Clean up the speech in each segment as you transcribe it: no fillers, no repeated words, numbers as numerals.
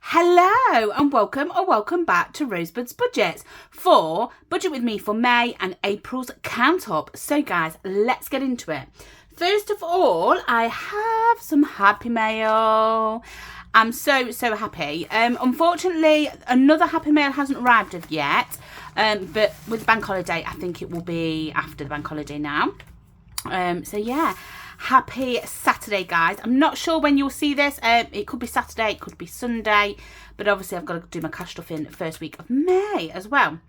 Hello and welcome back to Rosebud's Budgets for Budget With Me for May and April's count up. So guys, let's get into it. First of all, I have some happy mail. I'm so happy. Unfortunately, another happy mail hasn't arrived as yet, but with the bank holiday, I think it will be after the bank holiday now. So yeah, happy Saturday, guys. I'm not sure when you'll see this. It could be Saturday, it could be Sunday, but obviously I've got to do my cash stuff in first week of May as well.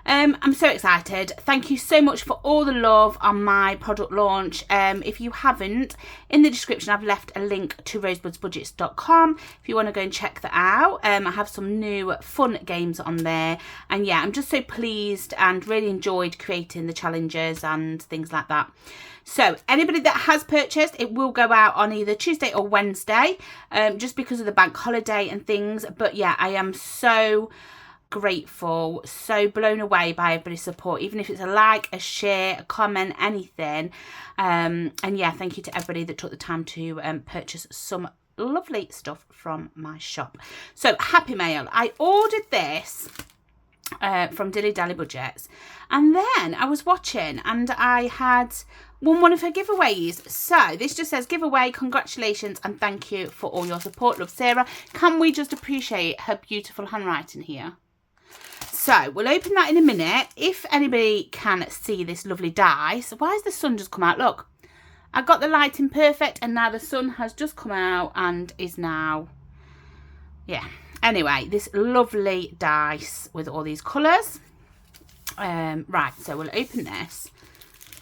I'm so excited. Thank you so much for all the love on my product launch. If you haven't, in the description I've left a link to rosebudsbudgets.com if you want to go and check that out. I have some new fun games on there, and yeah, I'm just so pleased and really enjoyed creating the challenges and things like that. So anybody that has purchased, it will go out on either Tuesday or Wednesday, just because of the bank holiday and things. But yeah, I am so grateful, so blown away by everybody's support, even if it's a like, a share, a comment, anything. And yeah, thank you to everybody that took the time to purchase some lovely stuff from my shop. So happy mail. I ordered this from Dilly Dally Budgets, and then I was watching and I had won one of her giveaways. So this just says giveaway, congratulations and thank you for all your support. Love, Sarah. Can we just appreciate her beautiful handwriting here? So we'll open that in a minute. If anybody can see this lovely dice, why has the sun just come out? Look, I got the lighting perfect and now the sun has just come out and is now, yeah. Anyway, this lovely dice with all these colours. Right, so we'll open this.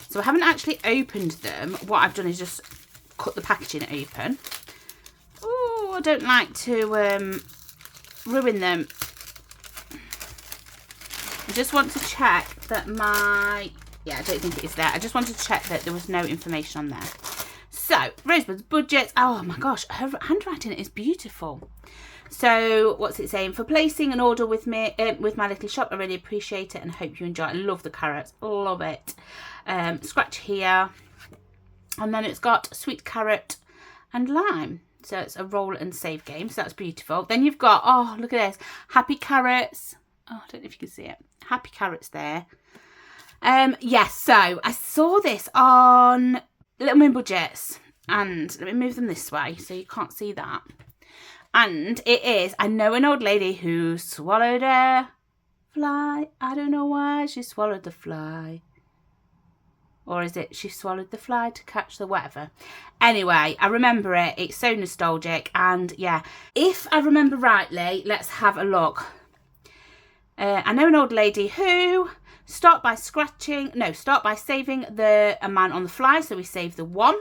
So I haven't actually opened them. What I've done is just cut the packaging open. Oh, I don't like to ruin them. I just want to check that yeah, I don't think it is there. I just wanted to check that there was no information on there. So, Rosebud's Budgets. Oh my gosh, her handwriting is beautiful. So, what's it saying? For placing an order with me, with my little shop, I really appreciate it and hope you enjoy it. I love the carrots. Love it. Scratch here. And then it's got sweet carrot and lime. So, it's a roll and save game. So, that's beautiful. Then you've got, oh, look at this. Happy carrots. Oh, I don't know if you can see it. Happy carrots there. Yes, so I saw this on Little Moon Budgets. And let me move them this way so you can't see that. And it is, I know an old lady who swallowed a fly. I don't know why she swallowed the fly. Or is it she swallowed the fly to catch the whatever? Anyway, I remember it. It's so nostalgic. And yeah, if I remember rightly, let's have a look. I know an old lady who start by saving the amount on the fly. So we save the 1.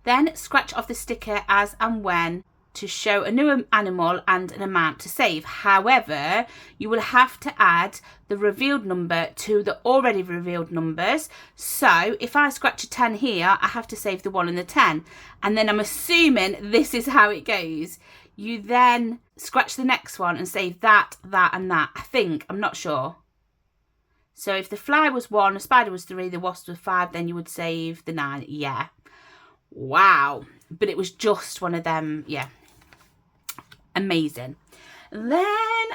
Then scratch off the sticker as and when to show a new animal and an amount to save. However, you will have to add the revealed number to the already revealed numbers. So if I scratch a 10 here, I have to save the 1 and the 10. And then I'm assuming this is how it goes. You then scratch the next one and save that, that and that. I think, I'm not sure. So if the fly was 1, the spider was 3, the wasp was 5, then you would save the 9. Yeah. Wow. But it was just one of them. Yeah. Amazing. Then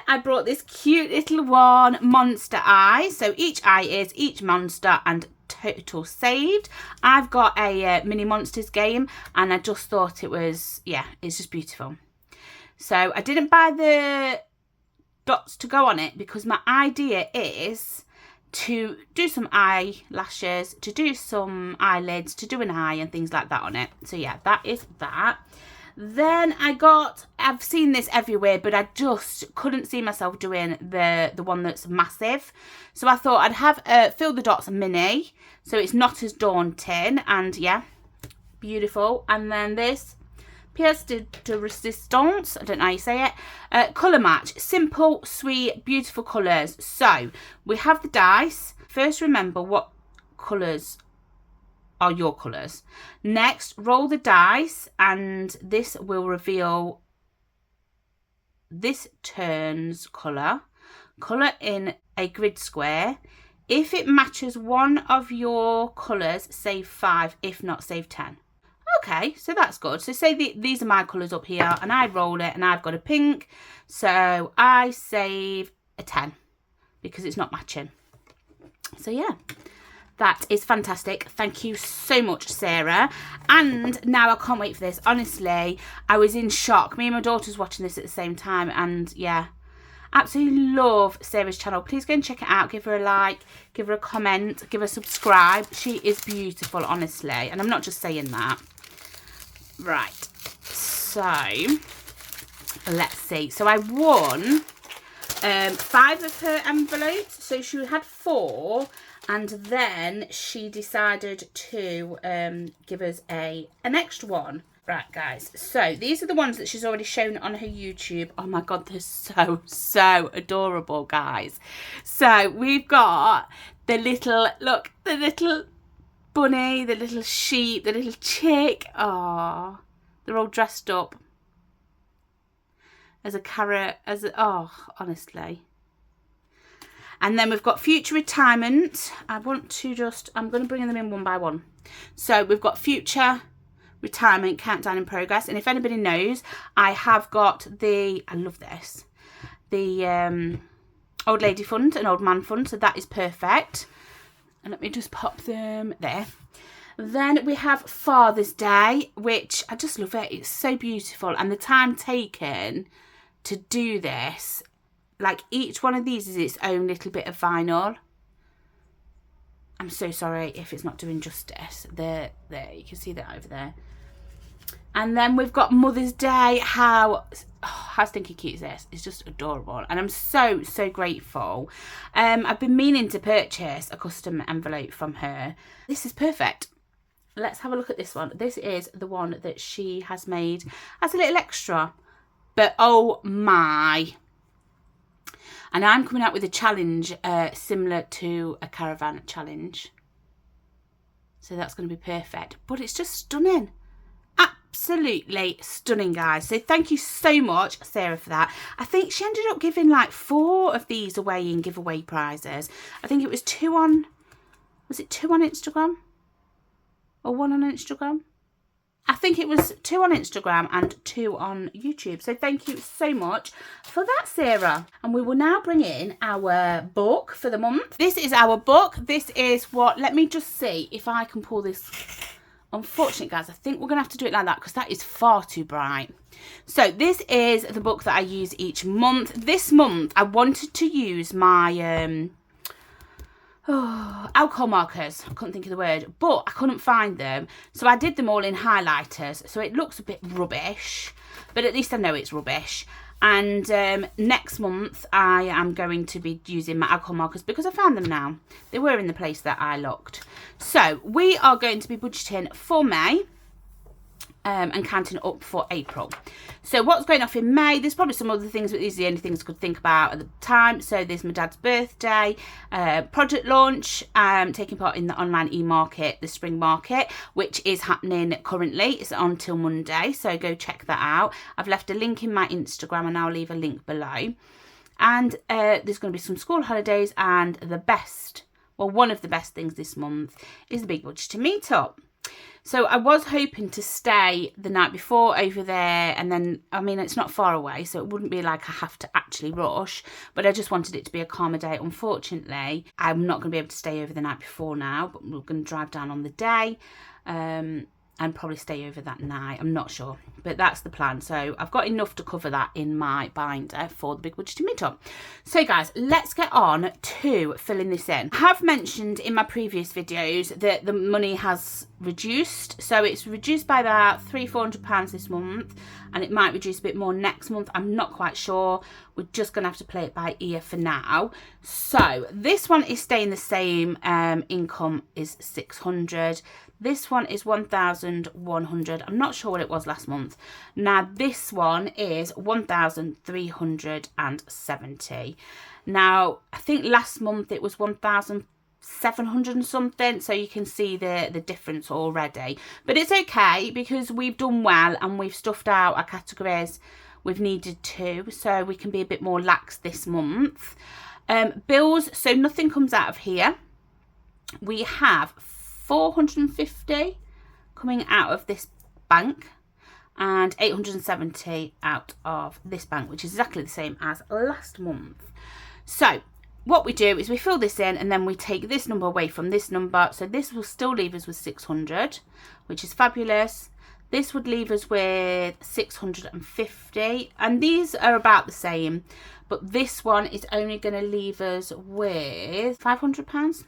I brought this cute little one, Monster Eye. So each eye is each monster and total saved. I've got a mini monsters game and I just thought it was, yeah, it's just beautiful. So I didn't buy the dots to go on it because my idea is to do some eyelashes, to do some eyelids, to do an eye and things like that on it. So yeah, that is that. Then I've seen this everywhere, but I just couldn't see myself doing the one that's massive. So I thought I'd have Fill the Dots mini, so it's not as daunting. And yeah, beautiful. And then this pièce de résistance, I don't know how you say it. Colour match, simple, sweet, beautiful colours. So we have the dice. First, remember what colours are your colours. Next, roll the dice and this will reveal this turn's colour. Colour in a grid square. If it matches one of your colours, save 5. If not, save 10. Okay, so that's good. So say these are my colours up here, and I roll it and I've got a pink. So I save a 10 because it's not matching. So yeah, that is fantastic. Thank you so much, Sarah. And now I can't wait for this. Honestly, I was in shock. Me and my daughter's watching this at the same time, and yeah, absolutely love Sarah's channel. Please go and check it out. Give her a like, give her a comment, give her a subscribe. She is beautiful, honestly, and I'm not just saying that. Right, so let's see. So I won 5 of her envelopes. So she had 4, and then she decided to give us an extra one. Right, guys, so these are the ones that she's already shown on her YouTube. Oh my god, they're so adorable, guys. So we've got the little, look, the little bunny, the little sheep, the little chick. Oh, they're all dressed up as a carrot, oh, honestly. And then we've got future retirement. I'm going to bring them in one by one. So we've got future retirement countdown in progress. And if anybody knows, I have got I love this, the old lady fund and old man fund. So that is perfect. And let me just pop them there. Then we have Father's Day, which I just love it. It's so beautiful. And the time taken to do this, like each one of these is its own little bit of vinyl. I'm so sorry if it's not doing justice. There, you can see that over there. And then we've got Mother's Day. How stinky cute is this? It's just adorable. And I'm so grateful. I've been meaning to purchase a custom envelope from her. This is perfect. Let's have a look at this one. This is the one that she has made as a little extra. But oh my. And I'm coming out with a challenge similar to a caravan challenge. So that's going to be perfect. But it's just stunning. Absolutely stunning, guys. So thank you so much, Sarah, for that. I think she ended up giving like 4 of these away in giveaway prizes. I think it was 2 on... Was it 2 on Instagram? Or 1 on Instagram? I think it was 2 on Instagram and 2 on YouTube. So thank you so much for that, Sarah. And we will now bring in our book for the month. This is our book. This is what... Let me just see if I can pull this... Unfortunately, guys, I think we're going to have to do it like that because that is far too bright. So this is the book that I use each month. This month, I wanted to use my... alcohol markers. I couldn't think of the word, but I couldn't find them, so I did them all in highlighters, so it looks a bit rubbish, but at least I know it's rubbish. And next month I am going to be using my alcohol markers because I found them now. They were in the place that I looked. So we are going to be budgeting for May and counting up for April. So what's going off in May? There's probably some other things, but these are the only things I could think about at the time. So there's my dad's birthday, project launch, taking part in the online e-market, the spring market, which is happening currently. It's on till Monday, so go check that out. I've left a link in my Instagram and I'll leave a link below. And there's going to be some school holidays, and the best, well, one of the best things this month is the Big Budgeting Meetup. So I was hoping to stay the night before over there, and then, I mean, it's not far away, so it wouldn't be like I have to actually rush, but I just wanted it to be a calmer day. Unfortunately, I'm not going to be able to stay over the night before now, but we're going to drive down on the day and probably stay over that night. I'm not sure, but that's the plan. So I've got enough to cover that in my binder for the Big Budgeting Meetup. So guys, let's get on to filling this in. I have mentioned in my previous videos that the money has reduced. So it's reduced by about £300-400 this month, and it might reduce a bit more next month. I'm not quite sure. We're just going to have to play it by ear for now. So this one is staying the same. Income is 600. This one is 1,100. I'm not sure what it was last month. Now this one is 1,370. Now I think last month it was 1,700 and something, so you can see the difference already. But it's okay because we've done well and we've stuffed out our categories we've needed to, so we can be a bit more lax this month. Bills, so nothing comes out of here. We have 450 coming out of this bank and 870 out of this bank, which is exactly the same as last month. So what we do is we fill this in and then we take this number away from this number. So this will still leave us with 600, which is fabulous. This would leave us with 650, and these are about the same, but this one is only going to leave us with £500.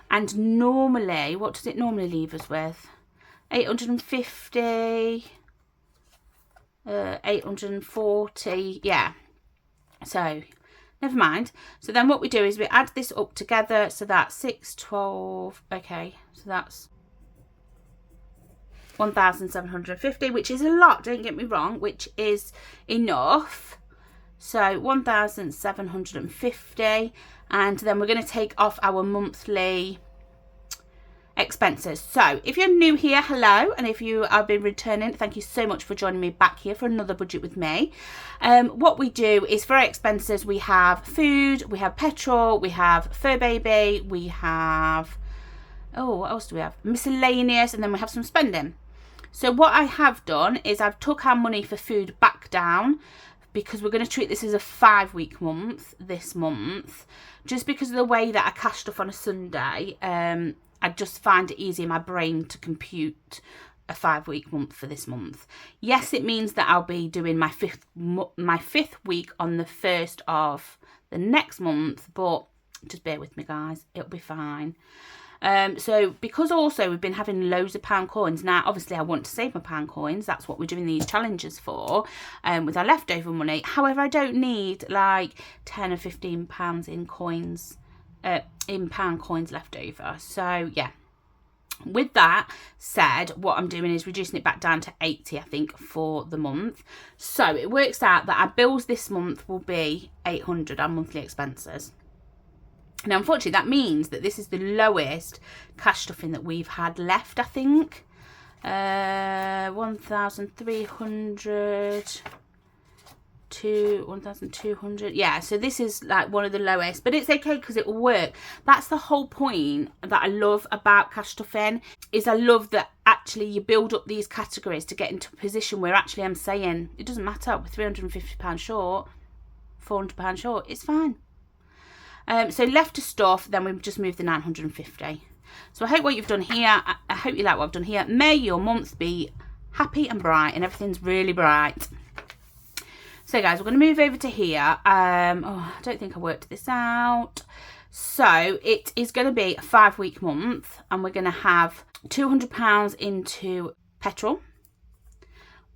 And normally, what does it normally leave us with? 850, 840, yeah. So, never mind. So then what we do is we add this up together. So that's 612, okay, so that's 1,750, which is a lot, don't get me wrong, which is enough. So 1,750, and then we're going to take off our monthly expenses. So if you're new here, hello, and if you have been returning, thank you so much for joining me back here for another budget with me. What we do is for our expenses, we have food, we have petrol, we have fur baby, we have, oh, what else do we have? Miscellaneous, and then we have some spending. So what I have done is I've took our money for food back down, because we're going to treat this as a 5-week month this month, just because of the way that I cash stuff on a Sunday. I just find it easy in my brain to compute a 5-week month for this month. Yes, it means that I'll be doing my fifth week on the 1st of the next month, but just bear with me, guys, it'll be fine. So because also we've been having loads of pound coins. Now, obviously I want to save my pound coins. That's what we're doing these challenges for, with our leftover money. However, I don't need like 10 or 15 pounds in coins, in pound coins left over. So yeah, with that said, what I'm doing is reducing it back down to 80, I think, for the month. So it works out that our bills this month will be 800, our monthly expenses. Now, unfortunately, that means that this is the lowest cash stuffing that we've had left, I think. 1,300 to 1,200. Yeah, so this is like one of the lowest, but it's okay because it will work. That's the whole point that I love about cash stuffing, is I love that actually you build up these categories to get into a position where actually I'm saying it doesn't matter, we're £350 short, £400 short, it's fine. So left to stuff, then we've just moved the 950. So I hope what you've done here, I hope you like what I've done here. May your month be happy and bright, and everything's really bright. So guys, we're going to move over to here. I don't think I worked this out. So it is going to be a 5-week month, and we're going to have £200 into petrol.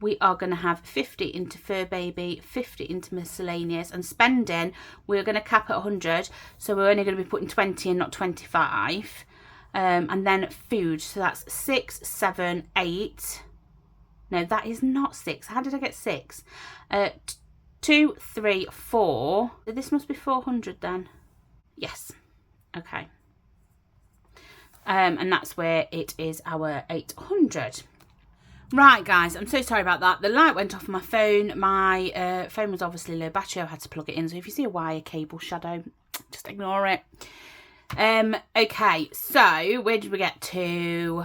We are going to have 50 into fur baby, 50 into miscellaneous, and spending, we're going to cap at 100. So we're only going to be putting 20 and not 25. And then food. So that's 6, 7, 8. No, that is not 6. How did I get 6? 2, 3, 4. This must be 400 then. Yes. Okay. And that's where it is our 800. Right, guys, I'm so sorry about that. The light went off my phone. My phone was obviously low battery. I had to plug it in. So if you see a wire cable shadow, just ignore it. Okay, so where did we get to?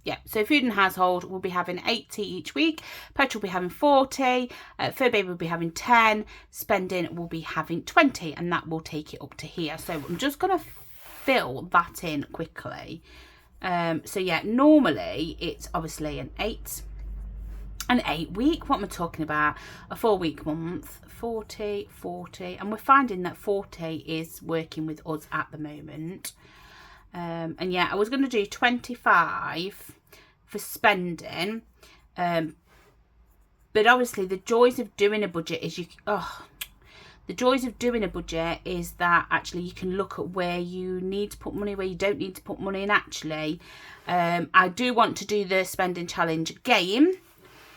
Yeah, so food and household will be having 80 each week. Petrol will be having 40. Fur baby will be having 10. Spending will be having 20. And that will take it up to here. So I'm just going to fill that in quickly. So yeah, normally it's obviously an 8 week, what am I talking about, a 4-week month, 40, and we're finding that 40 is working with us at the moment. And yeah, I was going to do 25 for spending, but obviously the joys of doing a budget is the joys of doing a budget is that actually you can look at where you need to put money, where you don't need to put money. And actually, I do want to do the spending challenge game,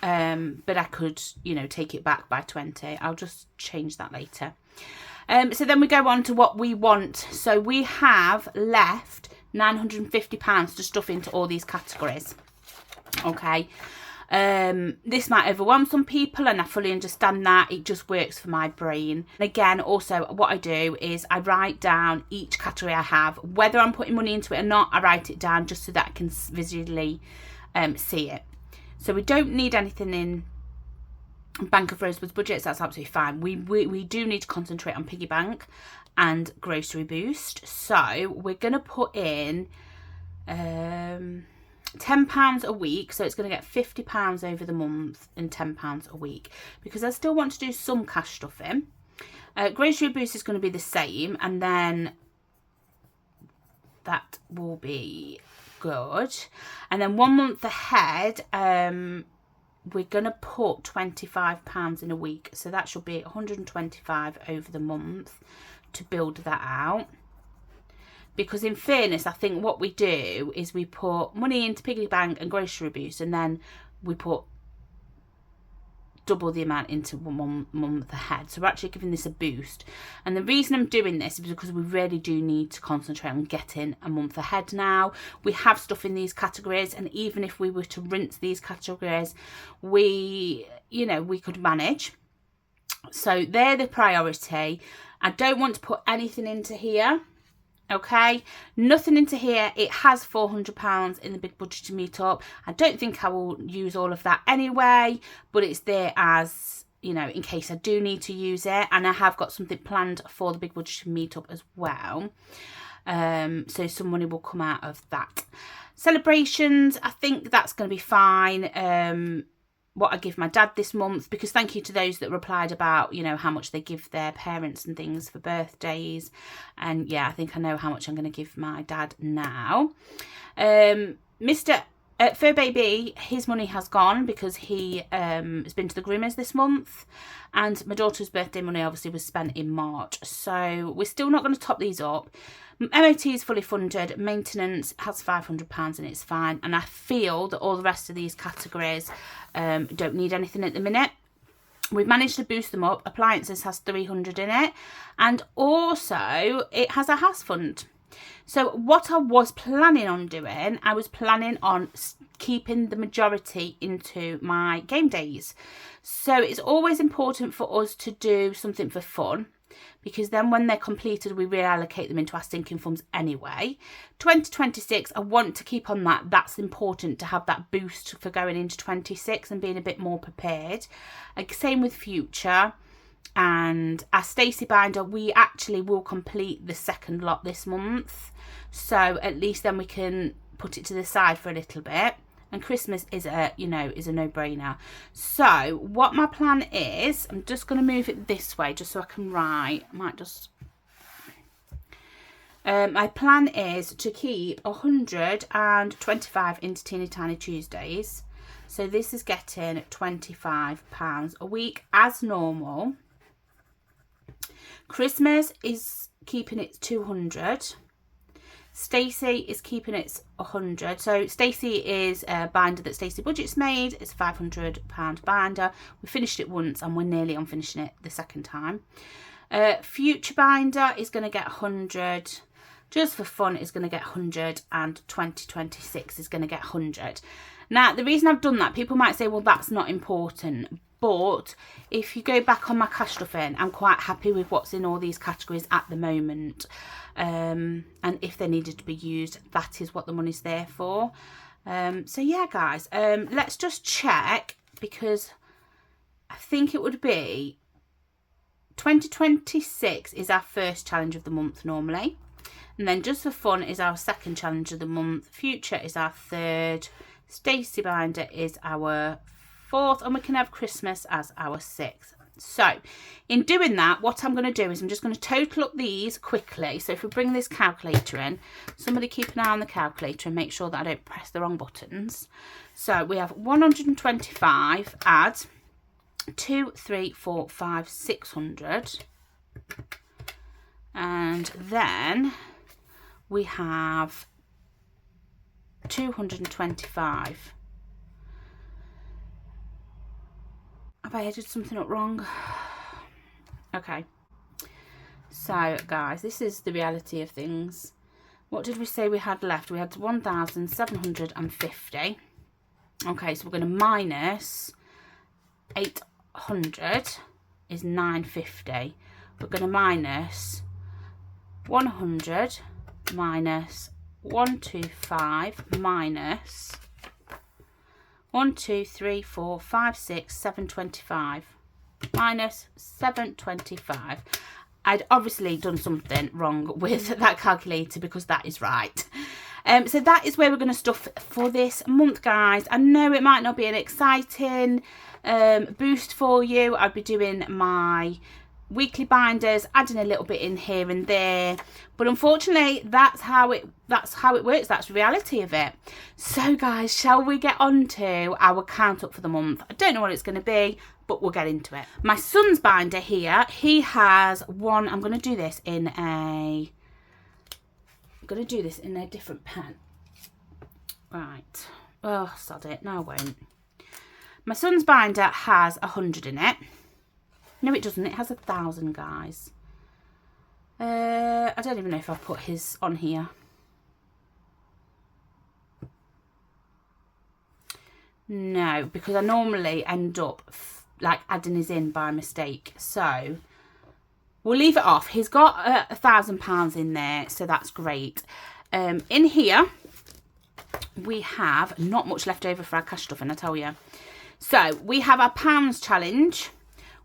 but I could, take it back by 20. I'll just change that later. So then we go on to what we want. So we have left £950 to stuff into all these categories. Okay. This might overwhelm some people, and I fully understand that. It just works for my brain. And again, also what I do is I write down each category I have, whether I'm putting money into it or not. I write it down just so that I can visually see it. So we don't need anything in Bank of Rosebud's budgets. That's absolutely fine. We do need to concentrate on piggy bank and grocery boost. So we're going to put in £10 a week, so it's going to get £50 over the month and £10 a week, because I still want to do some cash stuff in. Grocery boost is going to be the same, and then that will be good. And then 1 month ahead, we're going to put £25 in a week, so that should be 125 over the month to build that out. Because in fairness, I think what we do is we put money into piggy bank and grocery boost, and then we put double the amount into 1 month ahead. So we're actually giving this a boost. And the reason I'm doing this is because we really do need to concentrate on getting a month ahead now. We have stuff in these categories, and even if we were to rinse these categories, we could manage. So they're the priority. I don't want to put anything into here. Okay, nothing into here. It has £400 in the big budget meetup. I don't think I will use all of that anyway, but it's there as, in case I do need to use it. And I have got something planned for the big budget meetup as well. So some money will come out of that. Celebrations, I think that's going to be fine. What I give my dad this month, because thank you to those that replied about how much they give their parents and things for birthdays, and yeah, I think I know how much I'm going to give my dad now. Mr. Fur Baby, his money has gone because he has been to the groomers this month, and my daughter's birthday money obviously was spent in March, so we're still not going to top these up. MOT is fully funded, maintenance has £500 and it's fine, and I feel that all the rest of these categories don't need anything at the minute. We've managed to boost them up. Appliances has 300 in it, and also it has a house fund. So what I was planning on doing, I was planning on keeping the majority into my game days. So it's always important for us to do something for fun, because then when they're completed, we reallocate them into our sinking funds anyway. 2026, I want to keep on that. That's important to have that boost for going into 26 and being a bit more prepared. Same with future. And our Stacey binder, we actually will complete the second lot this month. So at least then we can put it to the side for a little bit. And Christmas is a no-brainer. So what my plan is, I'm just going to move it this way just so I can write. I might just... my plan is to keep 125 into Teeny Tiny Tuesdays. So this is getting £25 a week as normal. Christmas is keeping it 200. Stacey is keeping its 100. So Stacey is a binder that Stacey Budget's made. It's a £500 binder. We finished it once and we're nearly on finishing it the second time. Future binder is going to get 100. Just for fun is going to get 100, and 2026 is going to get 100. Now, the reason I've done that, people might say, well, that's not important. But if you go back on my cash stuffing, I'm quite happy with what's in all these categories at the moment. And if they needed to be used, that is what the money's there for. So yeah, guys, let's just check, because I think it would be 2026 is our first challenge of the month normally. And then Just for Fun is our second challenge of the month. Future is our third. Stacey binder is our fourth, and we can have Christmas as our sixth. So in doing that, what I'm going to do is I'm just going to total up these quickly. So if we bring this calculator in, somebody keep an eye on the calculator and make sure that I don't press the wrong buttons. So we have 125 add 2, 3, 4, 5, 600, and then we have 225. Have I added something up wrong? Okay. So, guys, this is the reality of things. What did we say we had left? We had 1,750. Okay, so we're going to minus 800 is 950. We're going to minus 100 minus 125 minus 1, 2, 3, 4, 5, 6, 725 minus 725. I'd obviously done something wrong with that calculator because that is right. So that is where we're going to stuff for this month, guys. I know it might not be an exciting boost for you. I'd be doing my weekly binders, adding a little bit in here and there, but unfortunately that's how it works. That's the reality of it. So guys, shall we get on to our count up for the month? I don't know what it's going to be, but we'll get into it. My son's binder here, he has one. I'm going to do this in a different pen. Right. Oh, sod it. No, I won't. My son's binder has 100 in it. No, it doesn't. It has 1,000, guys. I don't even know if I've put his on here. No, because I normally end up like adding his in by mistake. So we'll leave it off. He's got £1,000 in there, so that's great. In here, we have not much left over for our cash stuffing, I tell you. So we have our pounds challenge,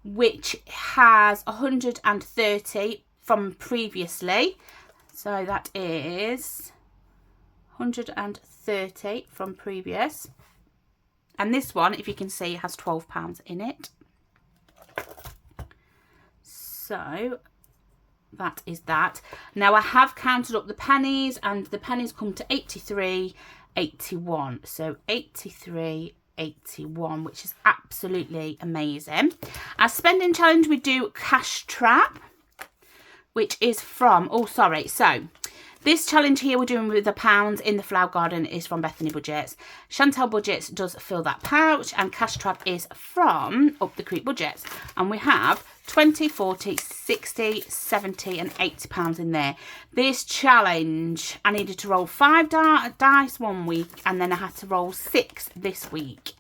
which has 130 from previously. So that is 130 from previous. And this one, if you can see, has £12 in it. So that is that. Now I have counted up the pennies, and the pennies come to 83.81. So 83.81, which is absolutely amazing. Our spending challenge, we do cash trap, which is from, so this challenge here we're doing with the pounds in the flower garden is from Bethany Budgets. Chantal Budgets does fill that pouch, and cash trap is from Up the Creek Budgets, and we have 20, 40, 60, 70 and £80 in there. This challenge, I needed to roll 5 dice one week, and then I had to roll 6 this week.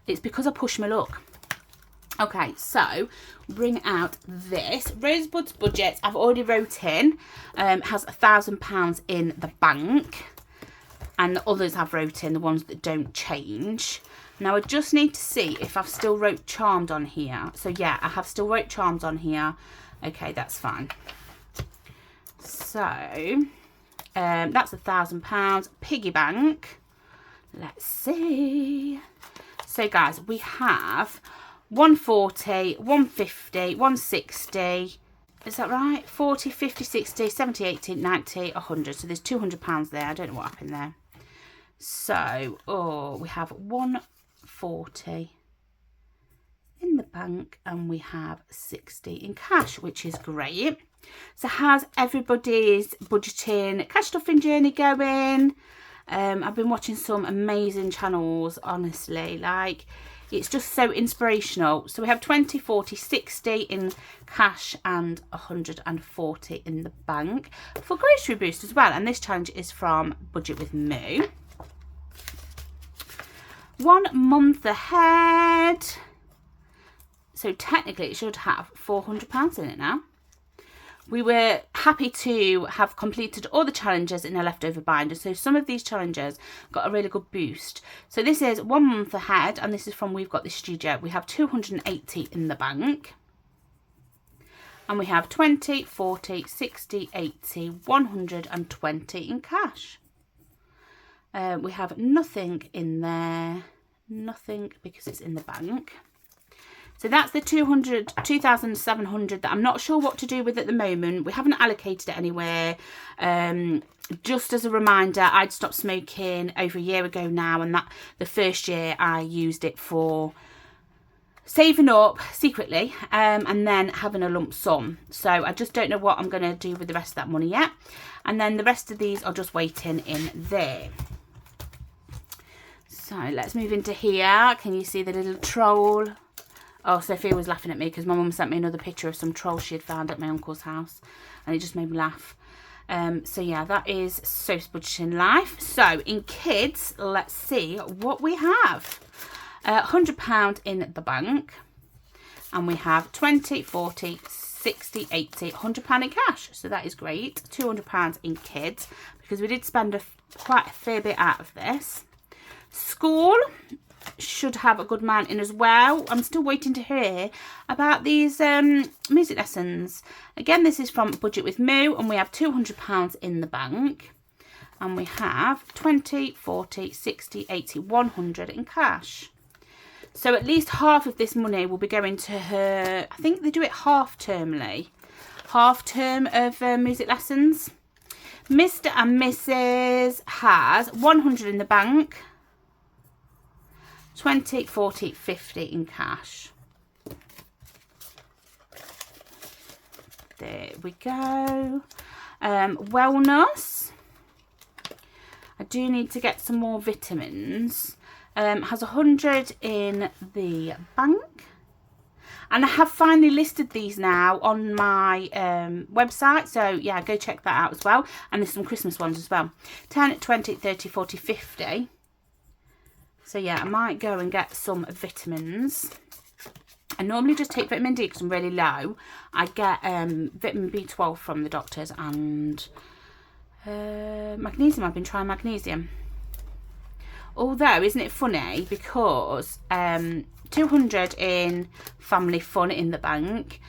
It's because I pushed my luck. Okay, so bring out this Rosebud's Budget. I've already wrote in, has £1,000 in the bank, and the others I've wrote in, the ones that don't change. Now I just need to see if I've still wrote Charmed on here. So yeah, I have still wrote Charmed on here. Okay, that's fine. So that's £1,000 piggy bank. Let's see. So guys, we have 140, 150, 160. Is that right? 40, 50, 60, 70, 80, 90, 100. So there's £200 there. I don't know what happened there. So, we have 140 in the bank, and we have 60 in cash, which is great. So how's everybody's budgeting cash stuffing journey going? I've been watching some amazing channels, honestly, like it's just so inspirational. So we have 20, 40, 60 in cash and 140 in the bank for grocery boost as well. And this challenge is from Budget with Moo. 1 month ahead. So technically it should have £400 in it now. We were happy to have completed all the challenges in a leftover binder. So some of these challenges got a really good boost. So this is 1 month ahead, and this is from We've Got This Studio. We have 280 in the bank. And we have 20, 40, 60, 80, 120 in cash. We have nothing in there. Nothing because it's in the bank. So that's the 2,700 that I'm not sure what to do with at the moment. We haven't allocated it anywhere. Just as a reminder, I'd stopped smoking over a year ago now, and that the first year I used it for saving up secretly and then having a lump sum. So I just don't know what I'm going to do with the rest of that money yet. And then the rest of these are just waiting in there. So let's move into here. Can you see the little troll? Oh, Sophia was laughing at me because my mum sent me another picture of some trolls she had found at my uncle's house, and it just made me laugh. So yeah, that is Soph's Budgeting Life. So in kids, let's see what we have. £100 in the bank, and we have 20, 40, 60, 80, £100 in cash. So that is great. £200 in kids, because we did spend quite a fair bit out of this. School should have a good amount in as well. I'm still waiting to hear about these music lessons. Again, this is from Budget with Moo, and we have £200 in the bank, and we have 20, 40, 60, 80, 100 in cash. So at least half of this money will be going to her. I think they do it half-termly. Half-term of music lessons. Mr. and Mrs. has 100 in the bank. 20, 40, 50 in cash. There we go. Wellness. I do need to get some more vitamins. Has 100 in the bank. And I have finally listed these now on my website. So, yeah, go check that out as well. And there's some Christmas ones as well. 10, 20, 30, 40, 50. So, yeah, I might go and get some vitamins. I normally just take vitamin D because I'm really low. I get vitamin B12 from the doctors and magnesium. I've been trying magnesium. Although, isn't it funny, because 200 in family fun in the bank,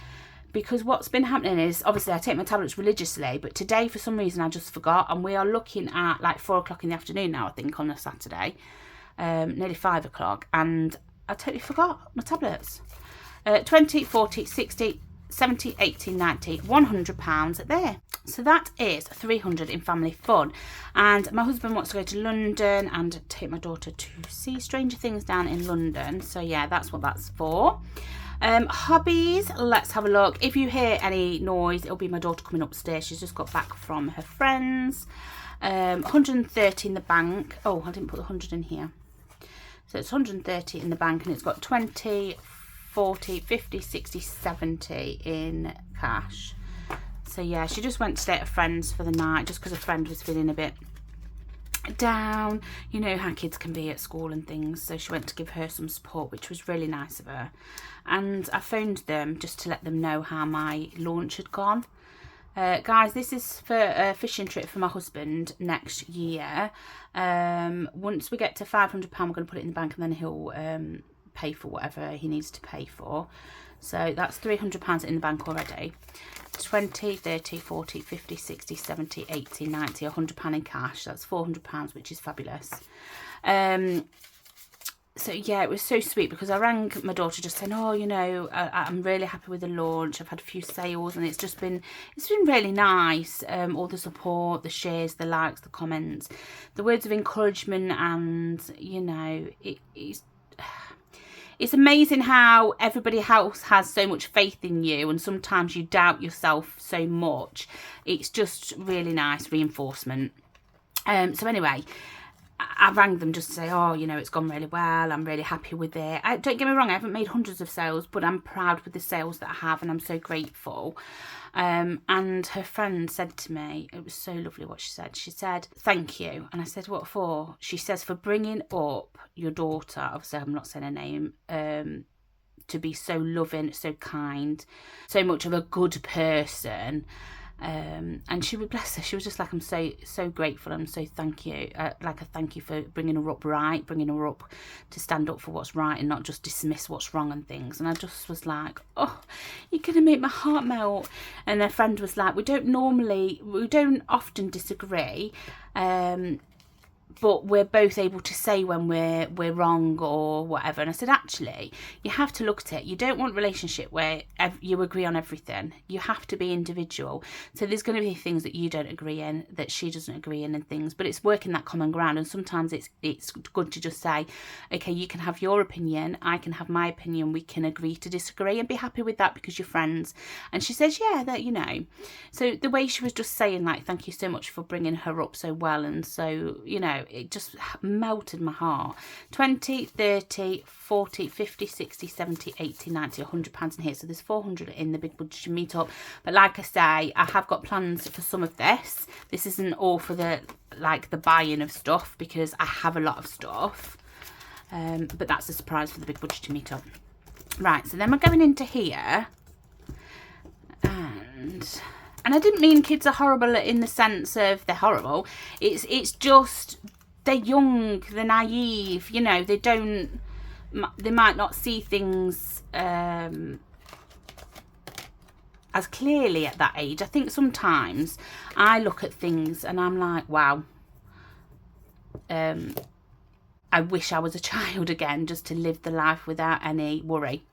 because what's been happening is, obviously I take my tablets religiously, but today for some reason I just forgot, and we are looking at like 4 o'clock in the afternoon now, I think, on a Saturday, nearly 5 o'clock, and I totally forgot my tablets. 20, 40, 60, 70, 80, 90, £100 there. So that is 300 in family fun. And my husband wants to go to London and take my daughter to see Stranger Things down in London. So yeah, that's what that's for. Hobbies, let's have a look. If you hear any noise, it'll be my daughter coming upstairs. She's just got back from her friends. 130 in the bank. Oh, I didn't put the 100 in here. So it's 130 in the bank, and it's got 20, 40, 50, 60, 70 in cash. So yeah, she just went to stay at a friend's for the night just because a friend was feeling a bit down. You know how kids can be at school and things. So she went to give her some support, which was really nice of her. And I phoned them just to let them know how my launch had gone. Guys, this is for a fishing trip for my husband next year. Once we get to £500, we're going to put it in the bank, and then he'll pay for whatever he needs to pay for. So that's £300 in the bank already. 20, 30, 40, 50, 60, 70, 80, 90, £100 in cash. That's £400, which is fabulous. So yeah, it was so sweet, because I rang my daughter just saying, oh, you know, I'm really happy with the launch. I've had a few sales, and it's been really nice. All the support, the shares, the likes, the comments, the words of encouragement, and you know, it's amazing how everybody else has so much faith in you, and sometimes you doubt yourself so much. It's just really nice reinforcement. So anyway, I rang them just to say, oh, you know, it's gone really well. I'm really happy with it. Don't get me wrong, I haven't made hundreds of sales, but I'm proud with the sales that I have, and I'm so grateful. And her friend said to me, it was so lovely what she said. She said, thank you. And I said, what for? She says, for bringing up your daughter, obviously I'm not saying her name, to be so loving, so kind, so much of a good person. And she would, bless her, she was just like, I'm so grateful, and so thank you, like a thank you for bringing her up right, bringing her up to stand up for what's right and not just dismiss what's wrong and things. And I just was like, oh, you're gonna make my heart melt. And her friend was like, we don't often disagree, but we're both able to say when we're wrong or whatever. And I said, actually, you have to look at it. You don't want a relationship where you agree on everything. You have to be individual. So there's going to be things that you don't agree in, that she doesn't agree in, and things. But it's working that common ground. And sometimes it's good to just say, okay, you can have your opinion, I can have my opinion. We can agree to disagree and be happy with that because you're friends. And she says, yeah, that, you know. So the way she was just saying, like, thank you so much for bringing her up so well, and so, you know, it just melted my heart. 20, 30, 40, 50, 60, 70, 80, 90, £100 in here. So there's 400 in the big budget meetup. But like I say, I have got plans for some of this. This isn't all for the buying of stuff, because I have a lot of stuff. But that's a surprise for the big budget meetup. Right, so then we're going into here. And I didn't mean kids are horrible in the sense of they're horrible. It's just they're young, they're naive, you know, they might not see things as clearly at that age. I think sometimes I look at things and I'm like, wow, I wish I was a child again, just to live the life without any worry.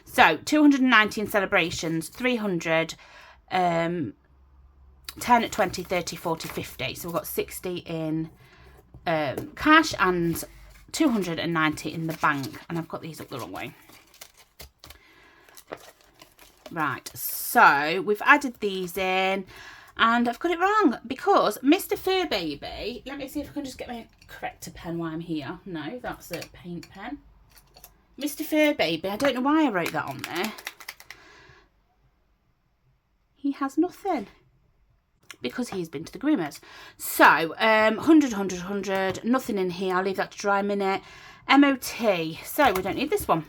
So 290 in celebrations, 300, 10, 20, 30, 40, 50. So we've got 60 in cash and 290 in the bank. And I've got these up the wrong way. Right, so we've added these in. And I've got it wrong because Mr. Fur Baby, let me see if I can just get my corrector pen while I'm here. No, that's a paint pen. Mr. Fur Baby, I don't know why I wrote that on there. He has nothing because he's been to the groomers. So, 100, 100, 100, nothing in here. I'll leave that to dry a minute. MOT, so we don't need this one.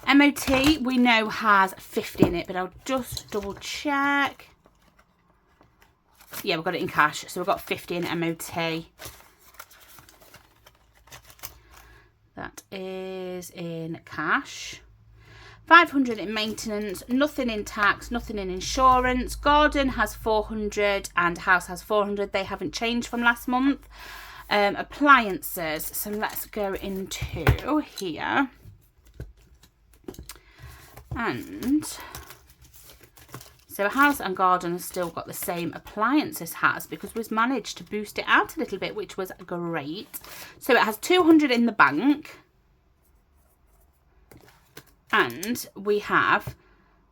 MOT, we know has 50 in it, but I'll just double check. Yeah, we've got it in cash, so we've got 50 in MOT. That is in cash. 500 in maintenance, nothing in tax, nothing in insurance. Garden has 400 and house has 400. They haven't changed from last month. Appliances, so let's go into here. And so house and garden has still got the same appliances has, because we've managed to boost it out a little bit, which was great. So it has 200 in the bank. And we have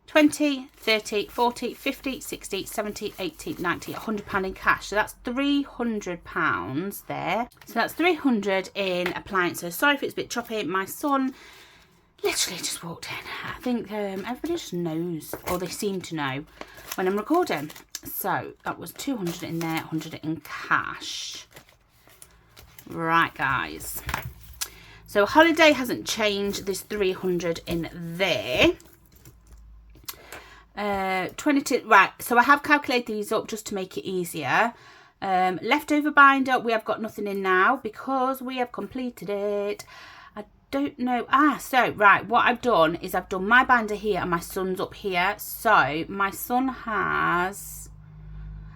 20, 30, 40, 50, 60, 70, 80, 90, £100 in cash. So that's £300 there. So that's 300 in appliances. Sorry if it's a bit choppy. My son literally just walked in. I think everybody just knows, or they seem to know, when I'm recording. So that was 200 in there, 100 in cash. Right, guys. So holiday hasn't changed. There's 300 in there. 22. Right. So I have calculated these up just to make it easier. Leftover binder, we have got nothing in now because we have completed it. Don't know. So right, what I've done is I've done my binder here and my son's up here. So my son has,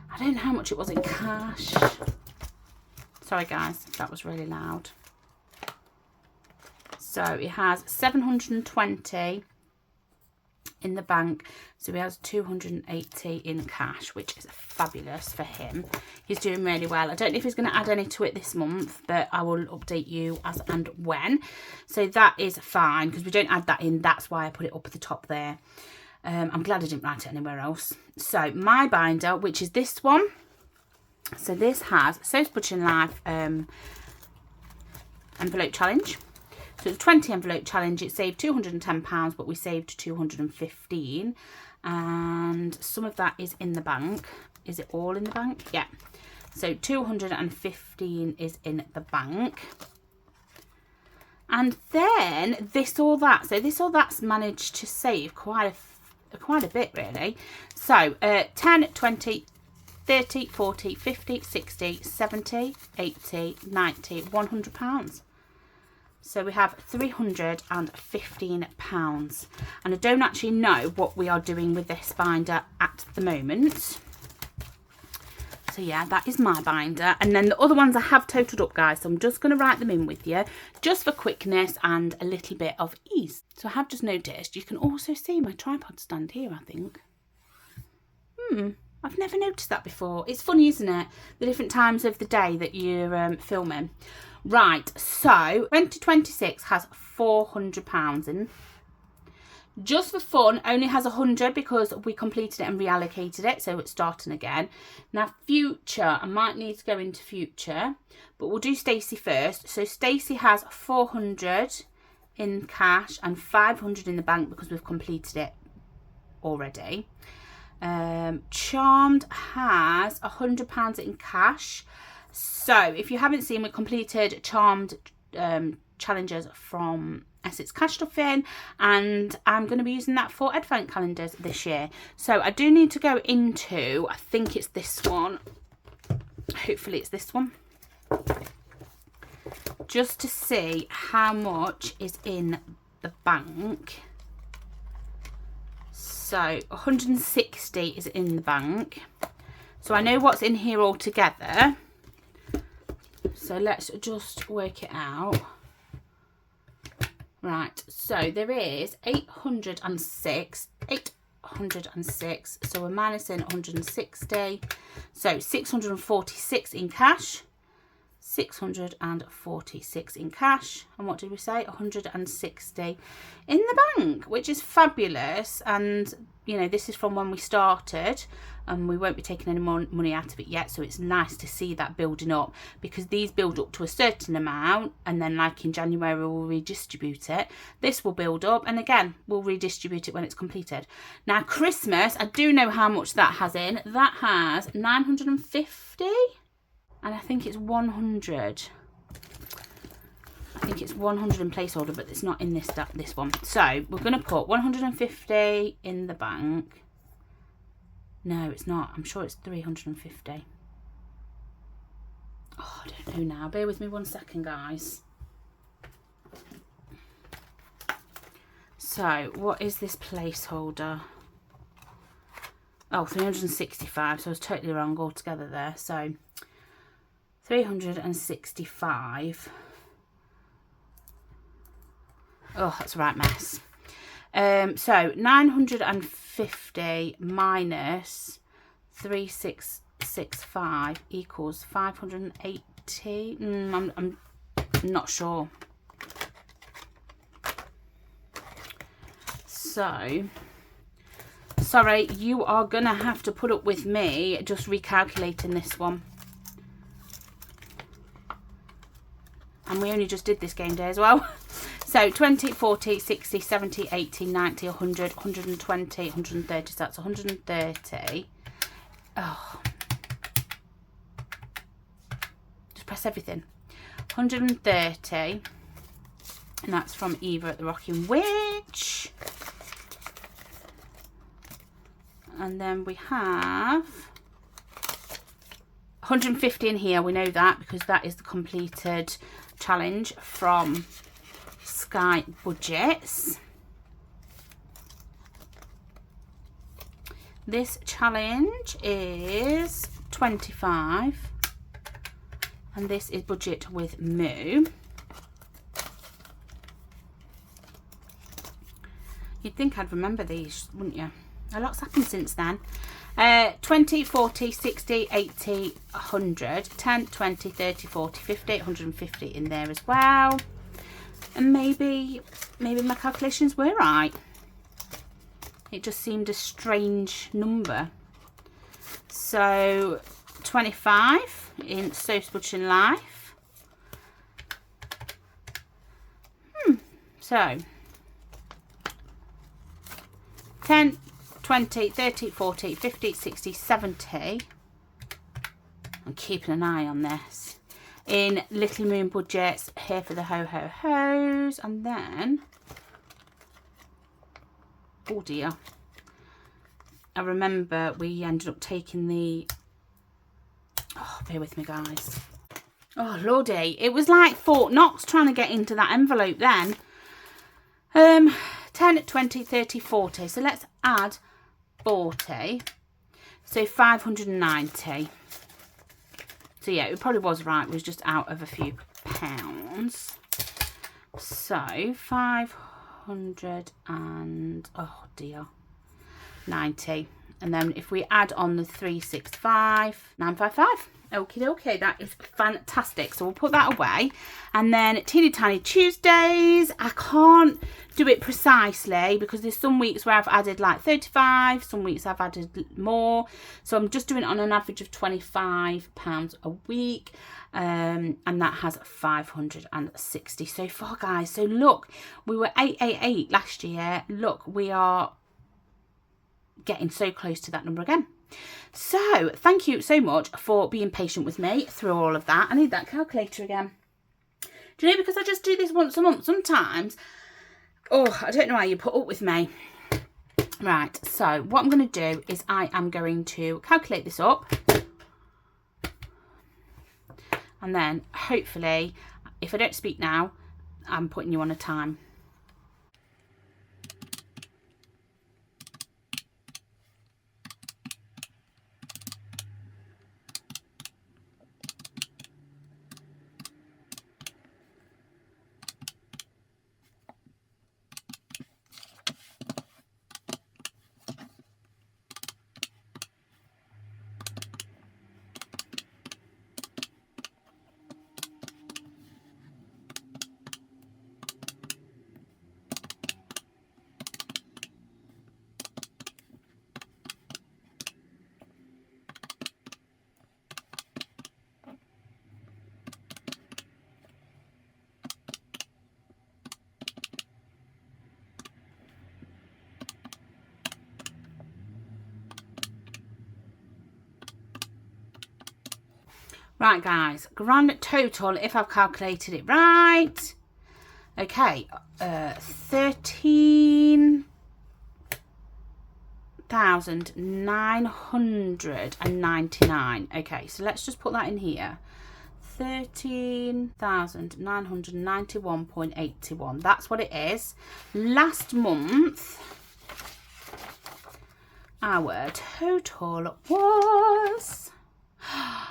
I don't know how much it was in cash. Sorry guys, that was really loud. So it has 720 in the bank, so he has 280 in cash, which is fabulous for him. He's doing really well. I don't know if he's going to add any to it this month, but I will update you as and when. So that is fine because we don't add that in. That's why I put it up at the top there. I'm glad I didn't write it anywhere else. So my binder, which is this one. So this has So's Budgeting Life envelope challenge. So it's a 20 envelope challenge. It saved £210, but we saved 215. And some of that is in the bank. Is it all in the bank? Yeah. So 215 is in the bank. And then this or that. So this or that's managed to save quite a bit, really. So 10, 20, 30, 40, 50, 60, 70, 80, 90, £100. So we have £315, and I don't actually know what we are doing with this binder at the moment. So yeah, that is my binder, and then the other ones I have totaled up, guys, so I'm just going to write them in with you just for quickness and a little bit of ease. So I have just noticed you can also see my tripod stand here, I think. I've never noticed that before. It's funny, isn't it, the different times of the day that you're filming. Right, so 2026 has £400 in. Just for fun, only has 100 because we completed it and reallocated it, so it's starting again. Now future, I might need to go into future, but we'll do Stacey first. So Stacey has 400 in cash and 500 in the bank because we've completed it already. Charmed has £100 in cash. So if you haven't seen, we completed Charmed challenges from Essex Cash Stuffing, and I'm going to be using that for advent calendars this year. So I do need to go into, I think it's this one, hopefully it's this one, just to see how much is in the bank. So 160 is in the bank, so I know what's in here altogether. So let's just work it out. Right, so there is 806, so we're minusing 160, so 646 in cash, 646 in cash, and what did we say, 160 in the bank, which is fabulous. And you know, this is from when we started, and we won't be taking any more money out of it yet, so it's nice to see that building up, because these build up to a certain amount, and then like in January we'll redistribute it. This will build up, and again we'll redistribute it when it's completed. Now Christmas, I do know how much that has in. That has 950, and I think it's 100. I think it's 100 in placeholder, but it's not in this one. So we're going to put 150 in the bank. No, it's not. I'm sure it's 350. Oh, I don't know now. Bear with me 1 second, guys. So what is this placeholder? Oh, 365. So I was totally wrong altogether there. So 365. Oh, that's a right mess. So 950 minus 3665 equals 580. I'm not sure. So, sorry, you are going to have to put up with me just recalculating this one. And we only just did this game day as well. So 20, 40, 60, 70, 80, 90, 100, 120, 130. So that's 130. Oh. Just press everything. 130. And that's from Eva at the Rocking Witch. And then we have 150 in here. We know that because that is the completed challenge from Sky Budgets. This challenge is 25, and this is budget with Moo. You'd think I'd remember these, wouldn't you? A lot's happened since then. 20, 40, 60, 80, 100, 10, 20, 30, 40, 50, 150 in there as well. And maybe my calculations were right. It just seemed a strange number. So 25 in Soap's Budgeting Life. So 10, 20, 30, 40, 50, 60, 70. I'm keeping an eye on this. In Little Moon Budgets, here for the ho-ho-hos. And then, oh dear, I remember we ended up taking the, oh, bear with me guys. Oh lordy, it was like Fort Knox trying to get into that envelope then. 10, 20, 30, 40. So let's add 40. So 590. So yeah, it probably was right. It was just out of a few pounds. So 500 and, oh dear, 90. And then if we add on the 365, 955. Okie dokie, that is fantastic. So we'll put that away. And then Teeny Tiny Tuesdays. I can't do it precisely because there's some weeks where I've added like 35, some weeks I've added more. So I'm just doing it on an average of £25 a week. And that has 560 so far, guys. So look, we were 888 last year. Look, we are getting so close to that number again. So thank you so much for being patient with me through all of that. I need that calculator again. Do you know, because I just do this once a month sometimes. Oh, I don't know how you put up with me. Right, so what I'm going to do is I am going to calculate this up. And then hopefully, if I don't speak now, I'm putting you on a time. Right, guys, grand total, if I've calculated it right. Okay, 13,999. Okay, so let's just put that in here. 13,991.81. That's what it is. Last month, our total was... Wow.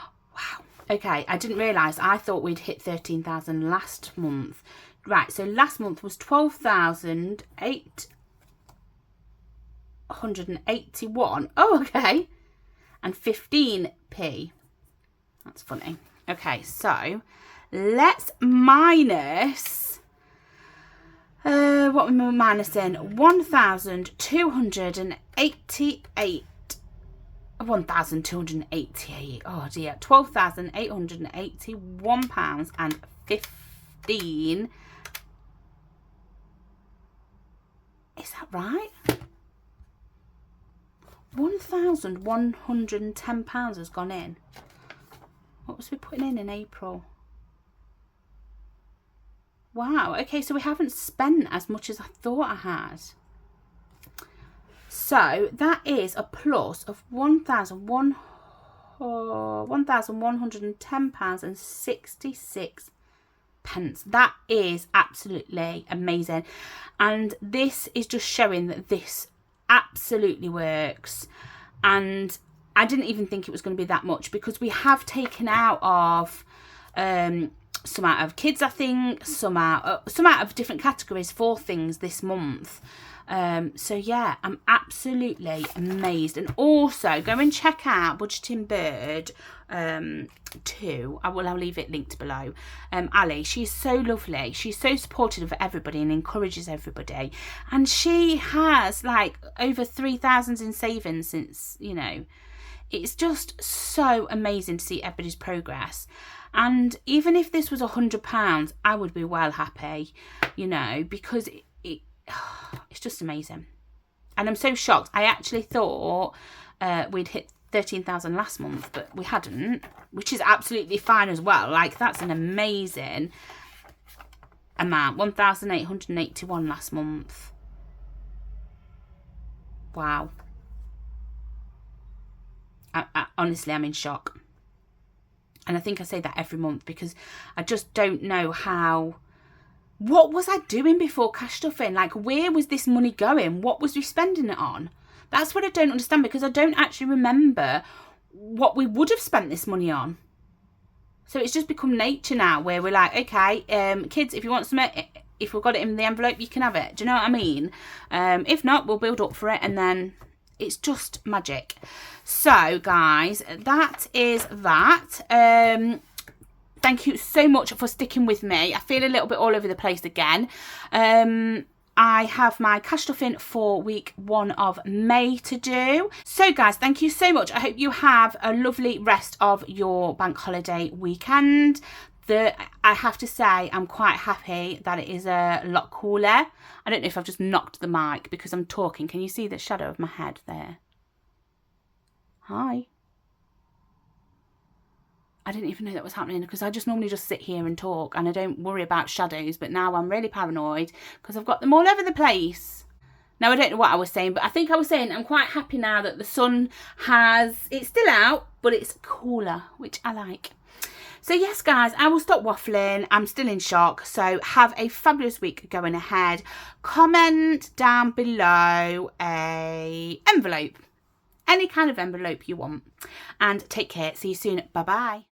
Okay, I didn't realise. I thought we'd hit 13,000 last month. Right, so last month was 12,881. Oh, okay. And 15p. That's funny. Okay, so let's minus... what am I minusing? 1,288. 1,288. Oh dear. £12,881 and 15. Is that right? £1,110 has gone in. What was we putting in April? Wow. Okay, so we haven't spent as much as I thought I had. So that is a plus of £1,110 and 66 pence. That is absolutely amazing, and this is just showing that this absolutely works. And I didn't even think it was going to be that much, because we have taken out of some out of kids, I think, some out of different categories for things this month. So yeah, I'm absolutely amazed. And also go and check out Budgeting Bird 2. I'll leave it linked below. Ali, she's so lovely. She's so supportive of everybody and encourages everybody. And she has like over 3,000 in savings since, you know, it's just so amazing to see everybody's progress. And even if this was £100, I would be well happy, you know, because it's just amazing. And I'm so shocked. I actually thought we'd hit 13,000 last month, but we hadn't, which is absolutely fine as well. Like, that's an amazing amount. 1,881 last month. Wow. Honestly, I'm in shock. And I think I say that every month because I just don't know how... What was I doing before cash stuffing? Like, where was this money going? What was we spending it on? That's what I don't understand, because I don't actually remember what we would have spent this money on. So it's just become nature now, where we're like, okay, kids, if you want some, if we've got it in the envelope, you can have it. Do you know what I mean? If not, we'll build up for it, and then it's just magic. So, guys, that is that. Thank you so much for sticking with me. I feel a little bit all over the place again. I have my cash stuffing for week 1 of May to do. So guys, thank you so much. I hope you have a lovely rest of your bank holiday weekend. I have to say, I'm quite happy that it is a lot cooler. I don't know if I've just knocked the mic because I'm talking. Can you see the shadow of my head there? Hi. I didn't even know that was happening because I just normally just sit here and talk and I don't worry about shadows, but now I'm really paranoid because I've got them all over the place. Now, I don't know what I was saying, but I think I was saying I'm quite happy now that the sun it's still out, but it's cooler, which I like. So yes, guys, I will stop waffling. I'm still in shock. So have a fabulous week going ahead. Comment down below a envelope, any kind of envelope you want. And take care. See you soon. Bye-bye.